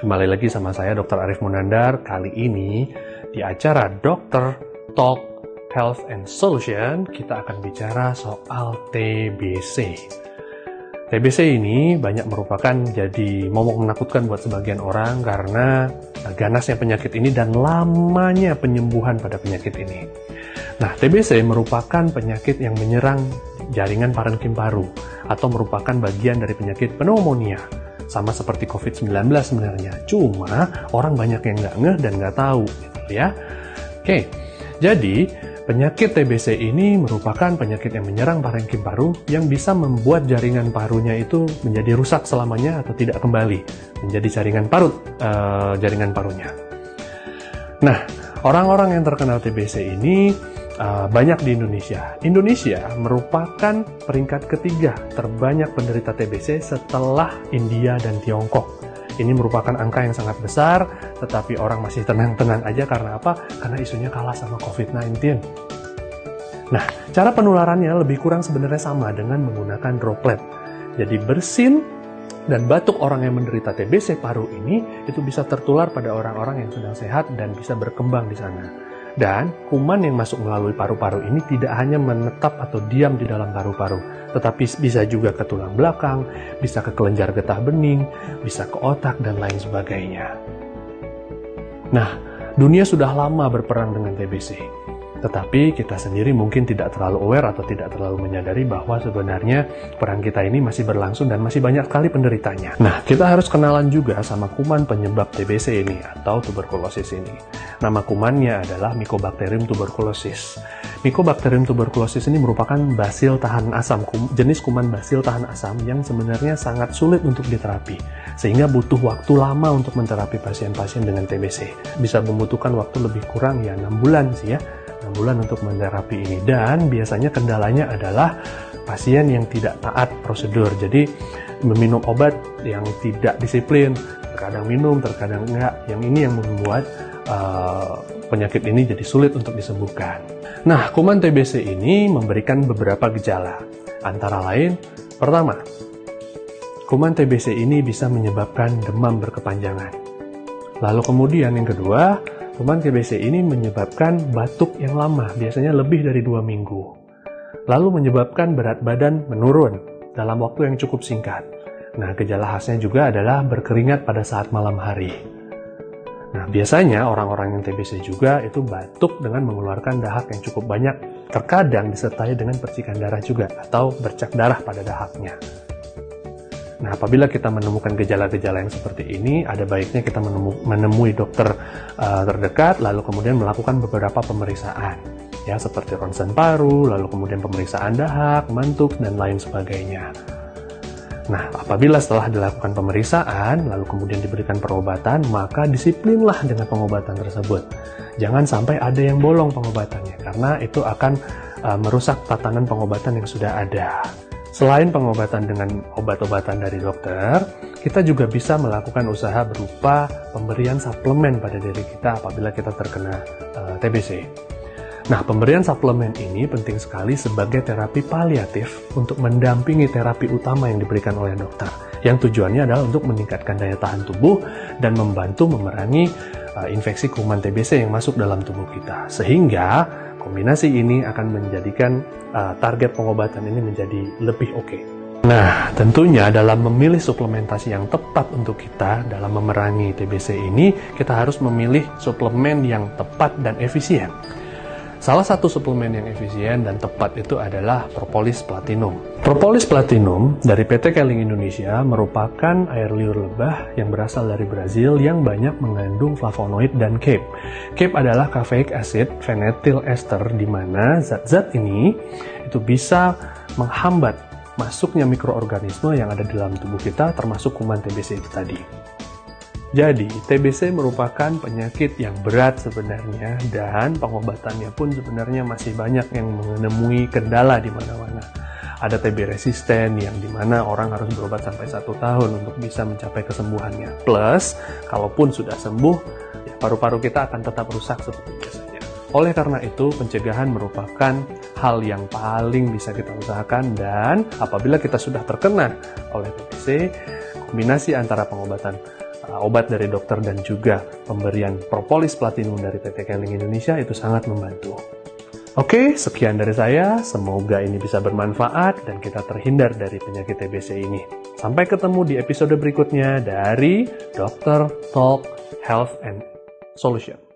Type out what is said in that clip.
Kembali lagi sama saya Dr. Arif Munandar. Kali ini di acara Dr. Talk Health and Solution kita akan bicara soal TBC. TBC ini banyak merupakan jadi momok menakutkan buat sebagian orang karena ganasnya penyakit ini dan lamanya penyembuhan pada penyakit ini. Nah, TBC merupakan penyakit yang menyerang jaringan parenkim paru atau merupakan bagian dari penyakit pneumonia. Sama seperti COVID-19 sebenarnya, cuma orang banyak yang nggak ngeh dan nggak tahu, gitu ya. Oke, jadi penyakit TBC ini merupakan penyakit yang menyerang parenkim paru yang bisa membuat jaringan parunya itu menjadi rusak selamanya atau tidak kembali menjadi jaringan parunya. Nah, orang-orang yang terkena TBC ini banyak di Indonesia. Indonesia merupakan peringkat ketiga terbanyak penderita TBC setelah India dan Tiongkok. Ini merupakan angka yang sangat besar, tetapi orang masih tenang-tenang aja karena apa? Karena isunya kalah sama COVID-19. Nah, cara penularannya lebih kurang sebenarnya sama dengan menggunakan droplet. Jadi bersin dan batuk orang yang menderita TBC paru ini itu bisa tertular pada orang-orang yang sedang sehat dan bisa berkembang di sana. Dan kuman yang masuk melalui paru-paru ini tidak hanya menetap atau diam di dalam paru-paru, tetapi bisa juga ke tulang belakang, bisa ke kelenjar getah bening, bisa ke otak, dan lain sebagainya. Nah, dunia sudah lama berperang dengan TBC. Tetapi kita sendiri mungkin tidak terlalu aware atau tidak terlalu menyadari bahwa sebenarnya perang kita ini masih berlangsung dan masih banyak sekali penderitanya. Nah, kita harus kenalan juga sama kuman penyebab TBC ini atau tuberkulosis ini. Nama kumannya adalah Mycobacterium tuberculosis. Mycobacterium tuberculosis ini merupakan basil tahan asam, jenis kuman basil tahan asam yang sebenarnya sangat sulit untuk diterapi, sehingga butuh waktu lama untuk menterapi pasien-pasien dengan TBC. Bisa membutuhkan waktu lebih kurang 6 bulan sih ya. 6 bulan untuk menterapi ini, dan biasanya kendalanya adalah pasien yang tidak taat prosedur, jadi meminum obat yang tidak disiplin, terkadang minum, terkadang enggak. Yang ini yang membuat penyakit ini jadi sulit untuk disembuhkan. Nah, kuman TBC ini memberikan beberapa gejala, antara lain, pertama, kuman TBC ini bisa menyebabkan demam berkepanjangan. Lalu kemudian yang kedua, kuman TBC ini menyebabkan batuk yang lama, biasanya lebih dari 2 minggu. Lalu menyebabkan berat badan menurun dalam waktu yang cukup singkat. Nah, gejala khasnya juga adalah berkeringat pada saat malam hari. Nah, biasanya orang-orang yang TBC juga itu batuk dengan mengeluarkan dahak yang cukup banyak, terkadang disertai dengan percikan darah juga atau bercak darah pada dahaknya. Nah, apabila kita menemukan gejala-gejala yang seperti ini, ada baiknya kita menemui dokter terdekat, lalu kemudian melakukan beberapa pemeriksaan, ya seperti ronsen paru, lalu kemudian pemeriksaan dahak, mantuk, dan lain sebagainya. Nah, apabila setelah dilakukan pemeriksaan, lalu kemudian diberikan perobatan, maka disiplinlah dengan pengobatan tersebut. Jangan sampai ada yang bolong pengobatannya, karena itu akan merusak tatanan pengobatan yang sudah ada. Selain pengobatan dengan obat-obatan dari dokter, kita juga bisa melakukan usaha berupa pemberian suplemen pada diri kita apabila kita terkena TBC. Nah, pemberian suplemen ini penting sekali sebagai terapi paliatif untuk mendampingi terapi utama yang diberikan oleh dokter, yang tujuannya adalah untuk meningkatkan daya tahan tubuh dan membantu memerangi infeksi kuman TBC yang masuk dalam tubuh kita, sehingga kombinasi ini akan menjadikan target pengobatan ini menjadi lebih oke. Nah, tentunya dalam memilih suplementasi yang tepat untuk kita dalam memerangi TBC ini, kita harus memilih suplemen yang tepat dan efisien. Salah satu suplemen yang efisien dan tepat itu adalah Propolis Platinum. Propolis Platinum dari PT Keling Indonesia merupakan air liur lebah yang berasal dari Brazil yang banyak mengandung flavonoid dan CAPE. CAPE adalah caffeic acid phenylethyl ester, di mana zat-zat ini itu bisa menghambat masuknya mikroorganisme yang ada di dalam tubuh kita, termasuk kuman TBC itu tadi. Jadi, TBC merupakan penyakit yang berat sebenarnya, dan pengobatannya pun sebenarnya masih banyak yang menemui kendala di mana-mana. Ada TB resisten yang dimana orang harus berobat sampai 1 tahun untuk bisa mencapai kesembuhannya. Plus, kalaupun sudah sembuh, ya paru-paru kita akan tetap rusak seperti biasanya. Oleh karena itu, pencegahan merupakan hal yang paling bisa kita usahakan, dan apabila kita sudah terkena oleh TBC, kombinasi antara pengobatan obat dari dokter dan juga pemberian propolis platinum dari PT Keling Indonesia itu sangat membantu. Oke, sekian dari saya. Semoga ini bisa bermanfaat dan kita terhindar dari penyakit TBC ini. Sampai ketemu di episode berikutnya dari Dr. Talk Health and Solution.